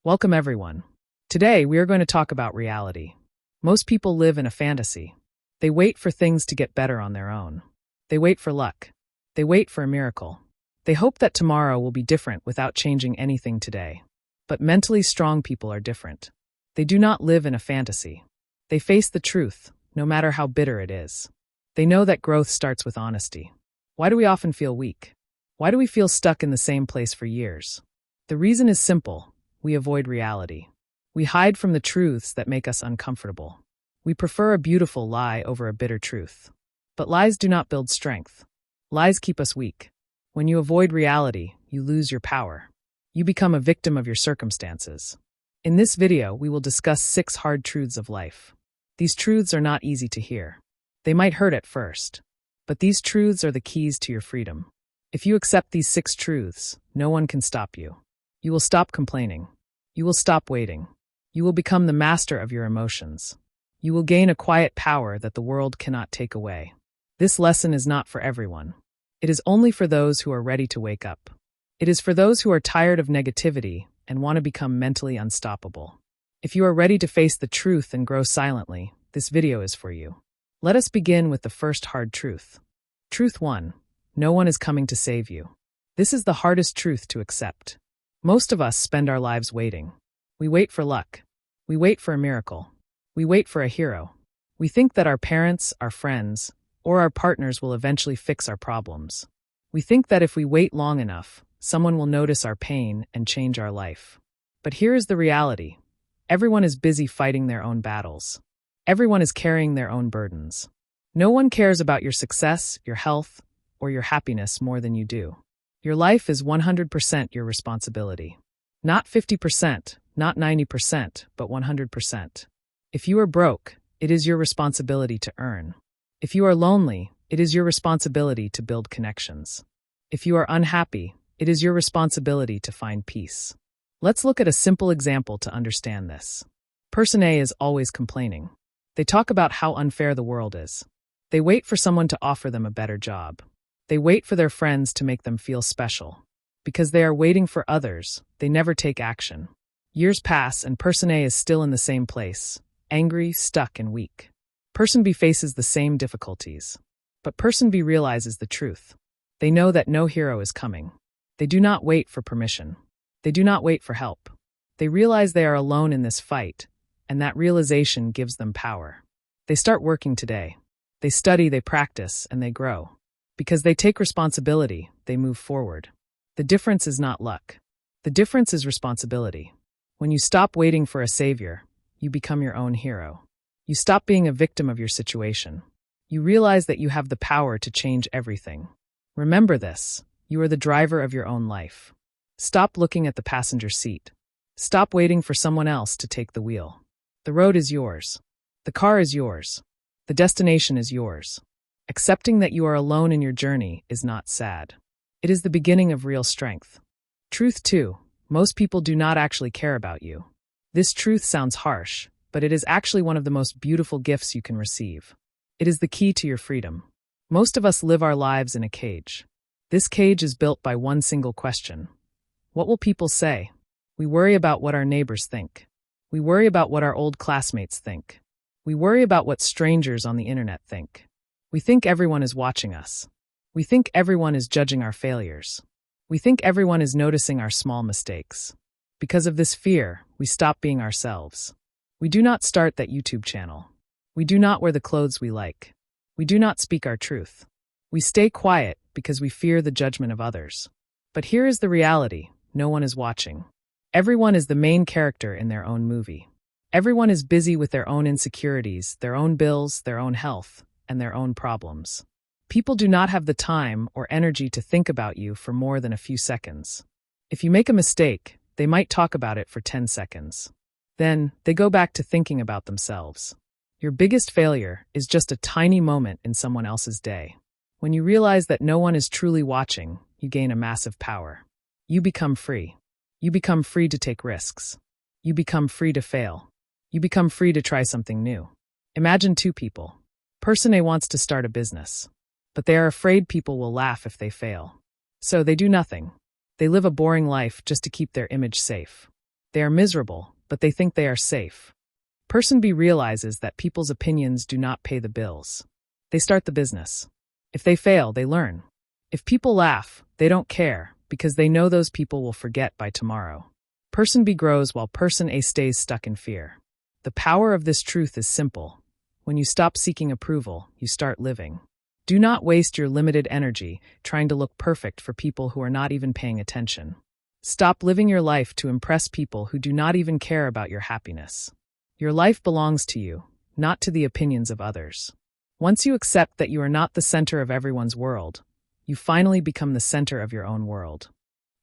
Welcome everyone. Today we are going to talk about reality. Most people live in a fantasy. They wait for things to get better on their own. They wait for luck. They wait for a miracle. They hope that tomorrow will be different without changing anything today. But mentally strong people are different. They do not live in a fantasy. They face the truth, no matter how bitter it is. They know that growth starts with honesty. Why do we often feel weak? Why do we feel stuck in the same place for years? The reason is simple. We avoid reality. We hide from the truths that make us uncomfortable. We prefer a beautiful lie over a bitter truth. But lies do not build strength. Lies keep us weak. When you avoid reality, you lose your power. You become a victim of your circumstances. In this video, we will discuss 6 hard truths of life. These truths are not easy to hear. They might hurt at first. But these truths are the keys to your freedom. If you accept these 6 truths, no one can stop you. You will stop complaining. You will stop waiting. You will become the master of your emotions. You will gain a quiet power that the world cannot take away. This lesson is not for everyone. It is only for those who are ready to wake up. It is for those who are tired of negativity and want to become mentally unstoppable. If you are ready to face the truth and grow silently, this video is for you. Let us begin with the first hard truth. Truth 1. No one is coming to save you. This is the hardest truth to accept. Most of us spend our lives waiting. We wait for luck. We wait for a miracle. We wait for a hero. We think that our parents, our friends, or our partners will eventually fix our problems. We think that if we wait long enough, someone will notice our pain and change our life. But here is the reality. Everyone is busy fighting their own battles. Everyone is carrying their own burdens. No one cares about your success, your health, or your happiness more than you do. Your life is 100% your responsibility. Not 50%, not 90%, but 100%. If you are broke, it is your responsibility to earn. If you are lonely, it is your responsibility to build connections. If you are unhappy, it is your responsibility to find peace. Let's look at a simple example to understand this. Person A is always complaining. They talk about how unfair the world is. They wait for someone to offer them a better job. They wait for their friends to make them feel special. Because they are waiting for others, they never take action. Years pass and Person A is still in the same place, angry, stuck, and weak. Person B faces the same difficulties. But Person B realizes the truth. They know that no hero is coming. They do not wait for permission. They do not wait for help. They realize they are alone in this fight, and that realization gives them power. They start working today. They study, they practice, and they grow. Because they take responsibility, they move forward. The difference is not luck. The difference is responsibility. When you stop waiting for a savior, you become your own hero. You stop being a victim of your situation. You realize that you have the power to change everything. Remember this, you are the driver of your own life. Stop looking at the passenger seat. Stop waiting for someone else to take the wheel. The road is yours. The car is yours. The destination is yours. Accepting that you are alone in your journey is not sad. It is the beginning of real strength. Truth 2. Most people do not actually care about you. This truth sounds harsh, but it is actually one of the most beautiful gifts you can receive. It is the key to your freedom. Most of us live our lives in a cage. This cage is built by one single question. What will people say? We worry about what our neighbors think. We worry about what our old classmates think. We worry about what strangers on the internet think. We think everyone is watching us. We think everyone is judging our failures. We think everyone is noticing our small mistakes. Because of this fear, we stop being ourselves. We do not start that YouTube channel. We do not wear the clothes we like. We do not speak our truth. We stay quiet because we fear the judgment of others. But here is the reality, no one is watching. Everyone is the main character in their own movie. Everyone is busy with their own insecurities, their own bills, their own health, and their own problems. People do not have the time or energy to think about you for more than a few seconds. If you make a mistake, they might talk about it for 10 seconds. Then, they go back to thinking about themselves. Your biggest failure is just a tiny moment in someone else's day. When you realize that no one is truly watching, you gain a massive power. You become free. You become free to take risks. You become free to fail. You become free to try something new. Imagine 2 people. Person A wants to start a business, but they are afraid people will laugh if they fail. So they do nothing. They live a boring life just to keep their image safe. They are miserable, but they think they are safe. Person B realizes that people's opinions do not pay the bills. They start the business. If they fail, they learn. If people laugh, they don't care, because they know those people will forget by tomorrow. Person B grows while person A stays stuck in fear. The power of this truth is simple. When you stop seeking approval, you start living. Do not waste your limited energy trying to look perfect for people who are not even paying attention. Stop living your life to impress people who do not even care about your happiness. Your life belongs to you, not to the opinions of others. Once you accept that you are not the center of everyone's world, you finally become the center of your own world.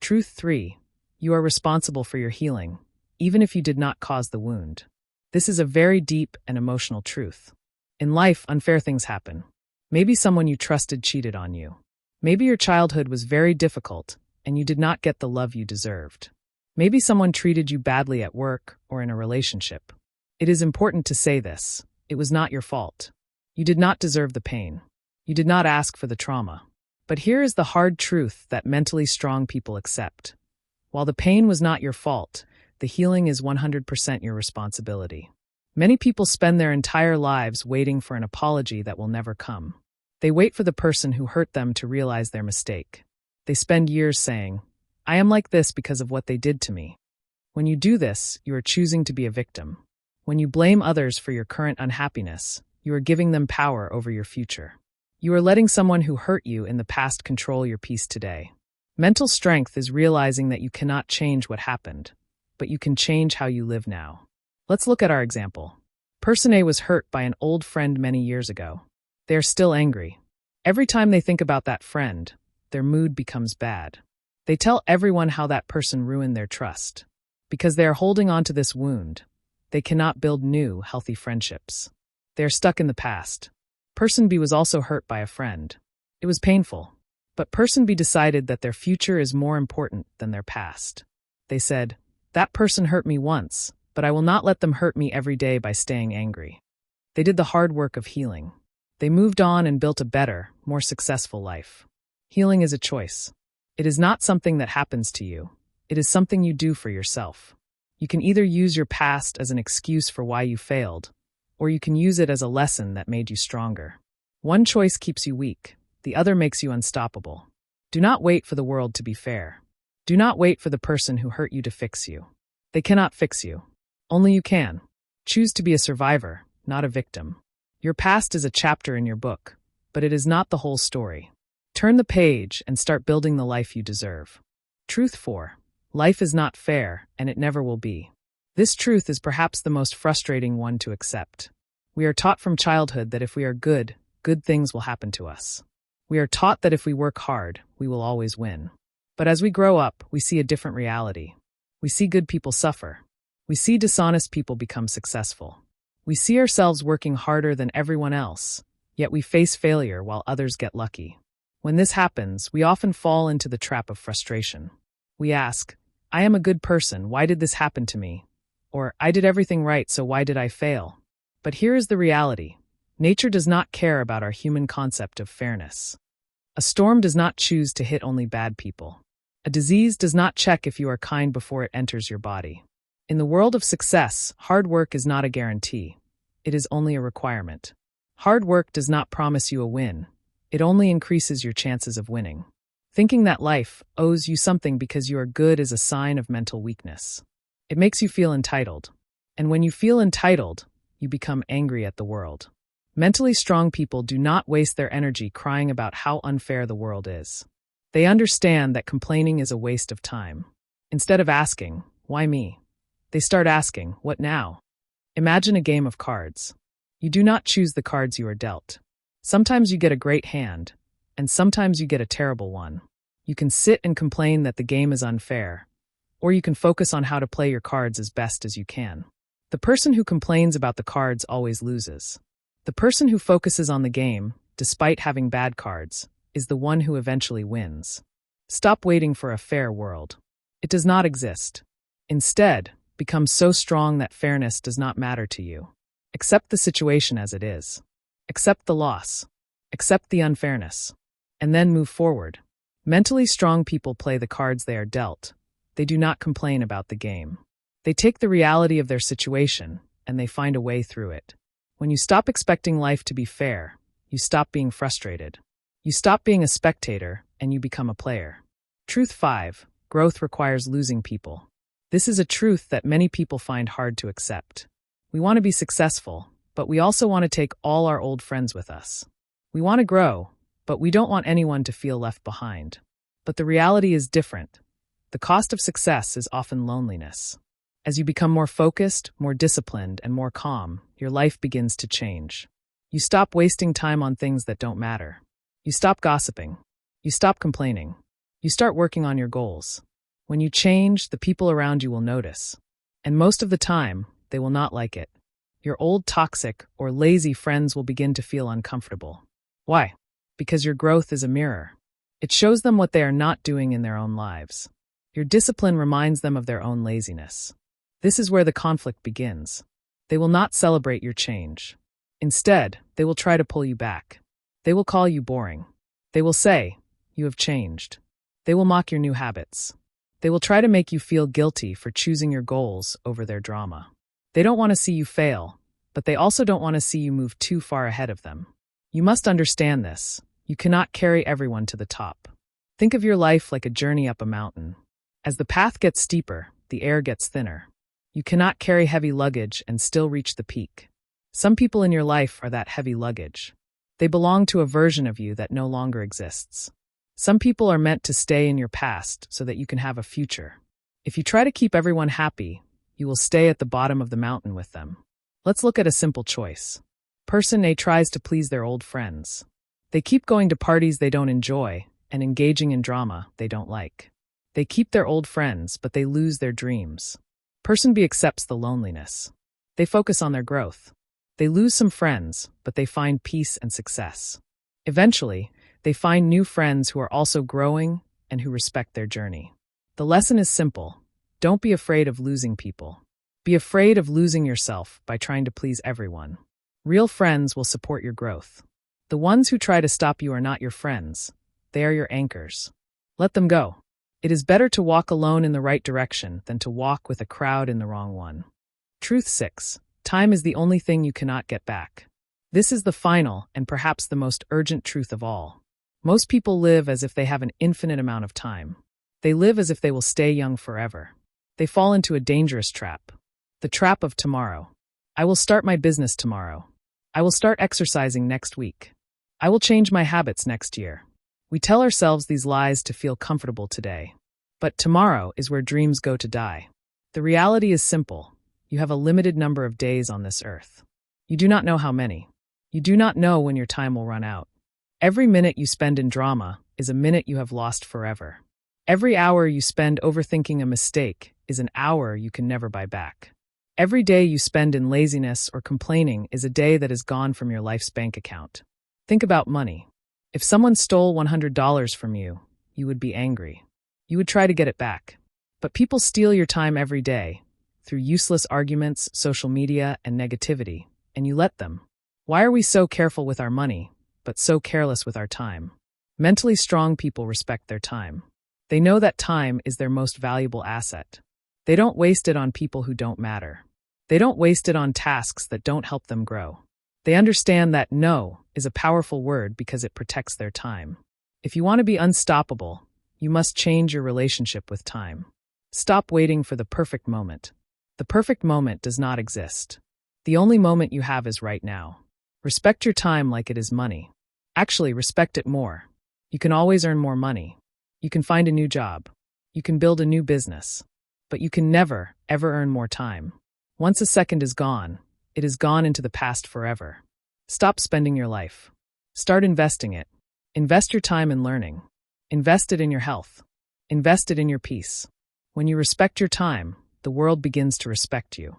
Truth 3. You are responsible for your healing, even if you did not cause the wound. This is a very deep and emotional truth. In life, unfair things happen. Maybe someone you trusted cheated on you. Maybe your childhood was very difficult and you did not get the love you deserved. Maybe someone treated you badly at work or in a relationship. It is important to say this. It was not your fault. You did not deserve the pain. You did not ask for the trauma. But here is the hard truth that mentally strong people accept. While the pain was not your fault, the healing is 100% your responsibility. Many people spend their entire lives waiting for an apology that will never come. They wait for the person who hurt them to realize their mistake. They spend years saying, "I am like this because of what they did to me." When you do this, you are choosing to be a victim. When you blame others for your current unhappiness, you are giving them power over your future. You are letting someone who hurt you in the past control your peace today. Mental strength is realizing that you cannot change what happened, but you can change how you live now. Let's look at our example. Person A was hurt by an old friend many years ago. They are still angry. Every time they think about that friend, their mood becomes bad. They tell everyone how that person ruined their trust. Because they are holding on to this wound, they cannot build new, healthy friendships. They are stuck in the past. Person B was also hurt by a friend. It was painful, but person B decided that their future is more important than their past. They said, "That person hurt me once, but I will not let them hurt me every day by staying angry." They did the hard work of healing. They moved on and built a better, more successful life. Healing is a choice. It is not something that happens to you. It is something you do for yourself. You can either use your past as an excuse for why you failed, or you can use it as a lesson that made you stronger. One choice keeps you weak, the other makes you unstoppable. Do not wait for the world to be fair. Do not wait for the person who hurt you to fix you. They cannot fix you. Only you can. Choose to be a survivor, not a victim. Your past is a chapter in your book, but it is not the whole story. Turn the page and start building the life you deserve. Truth 4. Life is not fair, and it never will be. This truth is perhaps the most frustrating one to accept. We are taught from childhood that if we are good, good things will happen to us. We are taught that if we work hard, we will always win. But as we grow up, we see a different reality. We see good people suffer. We see dishonest people become successful. We see ourselves working harder than everyone else, yet we face failure while others get lucky. When this happens, we often fall into the trap of frustration. We ask, "I am a good person, why did this happen to me?" Or, "I did everything right, so why did I fail?" But here is the reality. Nature does not care about our human concept of fairness. A storm does not choose to hit only bad people. A disease does not check if you are kind before it enters your body. In the world of success, hard work is not a guarantee. It is only a requirement. Hard work does not promise you a win. It only increases your chances of winning. Thinking that life owes you something because you are good is a sign of mental weakness. It makes you feel entitled. And when you feel entitled, you become angry at the world. Mentally strong people do not waste their energy crying about how unfair the world is. They understand that complaining is a waste of time. Instead of asking, "Why me?" they start asking, "What now?" Imagine a game of cards. You do not choose the cards you are dealt. Sometimes you get a great hand, and sometimes you get a terrible one. You can sit and complain that the game is unfair, or you can focus on how to play your cards as best as you can. The person who complains about the cards always loses. The person who focuses on the game, despite having bad cards, is the one who eventually wins. Stop waiting for a fair world. It does not exist. Instead, become so strong that fairness does not matter to you. Accept the situation as it is. Accept the loss. Accept the unfairness. And then move forward. Mentally strong people play the cards they are dealt. They do not complain about the game. They take the reality of their situation and they find a way through it. When you stop expecting life to be fair, you stop being frustrated. You stop being a spectator and you become a player. Truth 5. Growth requires losing people. This is a truth that many people find hard to accept. We want to be successful, but we also want to take all our old friends with us. We want to grow, but we don't want anyone to feel left behind. But the reality is different. The cost of success is often loneliness. As you become more focused, more disciplined, and more calm, your life begins to change. You stop wasting time on things that don't matter. You stop gossiping. You stop complaining. You start working on your goals. When you change, the people around you will notice. And most of the time, they will not like it. Your old toxic or lazy friends will begin to feel uncomfortable. Why? Because your growth is a mirror. It shows them what they are not doing in their own lives. Your discipline reminds them of their own laziness. This is where the conflict begins. They will not celebrate your change. Instead, they will try to pull you back. They will call you boring. They will say, "You have changed." They will mock your new habits. They will try to make you feel guilty for choosing your goals over their drama. They don't want to see you fail, but they also don't want to see you move too far ahead of them. You must understand this. You cannot carry everyone to the top. Think of your life like a journey up a mountain. As the path gets steeper, the air gets thinner. You cannot carry heavy luggage and still reach the peak. Some people in your life are that heavy luggage. They belong to a version of you that no longer exists. Some people are meant to stay in your past so that you can have a future. If you try to keep everyone happy, you will stay at the bottom of the mountain with them. Let's look at a simple choice. Person A tries to please their old friends. They keep going to parties they don't enjoy and engaging in drama they don't like. They keep their old friends, but they lose their dreams. Person B accepts the loneliness. They focus on their growth. They lose some friends, but they find peace and success. Eventually, they find new friends who are also growing and who respect their journey. The lesson is simple. Don't be afraid of losing people. Be afraid of losing yourself by trying to please everyone. Real friends will support your growth. The ones who try to stop you are not your friends. They are your anchors. Let them go. It is better to walk alone in the right direction than to walk with a crowd in the wrong one. Truth 6. Time is the only thing you cannot get back. This is the final and perhaps the most urgent truth of all. Most people live as if they have an infinite amount of time. They live as if they will stay young forever. They fall into a dangerous trap. The trap of tomorrow. I will start my business tomorrow. I will start exercising next week. I will change my habits next year. We tell ourselves these lies to feel comfortable today. But tomorrow is where dreams go to die. The reality is simple. You have a limited number of days on this earth. You do not know how many. You do not know when your time will run out. Every minute you spend in drama is a minute you have lost forever. Every hour you spend overthinking a mistake is an hour you can never buy back. Every day you spend in laziness or complaining is a day that is gone from your life's bank account. Think about money. If someone stole $100 from you, you would be angry. You would try to get it back. But people steal your time every day, through useless arguments, social media, and negativity, and you let them. Why are we so careful with our money, but so careless with our time? Mentally strong people respect their time. They know that time is their most valuable asset. They don't waste it on people who don't matter. They don't waste it on tasks that don't help them grow. They understand that no is a powerful word because it protects their time. If you want to be unstoppable, you must change your relationship with time. Stop waiting for the perfect moment. The perfect moment does not exist. The only moment you have is right now. Respect your time like it is money. Actually, respect it more. You can always earn more money. You can find a new job. You can build a new business. But you can never, ever earn more time. Once a second is gone, it is gone into the past forever. Stop spending your life. Start investing it. Invest your time in learning. Invest it in your health. Invest it in your peace. When you respect your time, the world begins to respect you.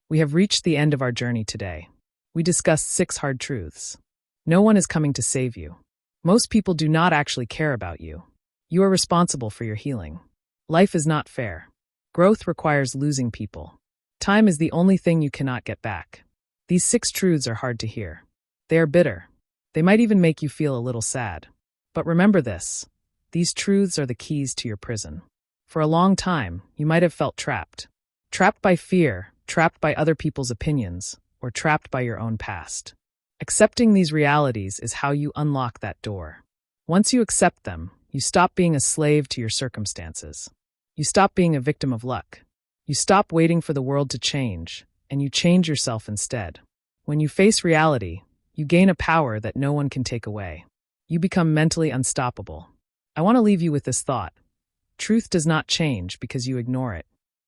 We have reached the end of our journey today. We discussed 6 hard truths. No one is coming to save you. Most people do not actually care about you. You are responsible for your healing. Life is not fair. Growth requires losing people. Time is the only thing you cannot get back. These 6 truths are hard to hear. They are bitter. They might even make you feel a little sad. But remember this. These truths are the keys to your prison. For a long time, you might have felt trapped. Trapped by fear, trapped by other people's opinions, or trapped by your own past. Accepting these realities is how you unlock that door. Once you accept them, you stop being a slave to your circumstances. You stop being a victim of luck. You stop waiting for the world to change, and you change yourself instead. When you face reality, you gain a power that no one can take away. You become mentally unstoppable. I want to leave you with this thought. Truth does not change because you ignore it.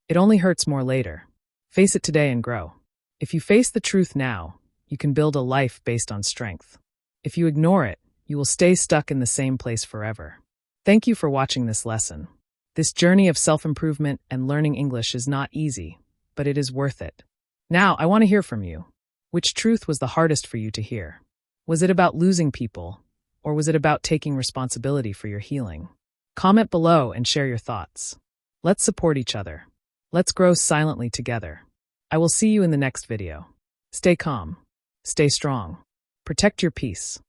It only hurts more later. Face it today and grow. If you face the truth now, you can build a life based on strength. If you ignore it, you will stay stuck in the same place forever. Thank you for watching this lesson. This journey of self-improvement and learning English is not easy, but it is worth it. Now, I want to hear from you. Which truth was the hardest for you to hear? Was it about losing people, or was it about taking responsibility for your healing? Comment below and share your thoughts. Let's support each other. Let's grow silently together. I will see you in the next video. Stay calm. Stay strong. Protect your peace.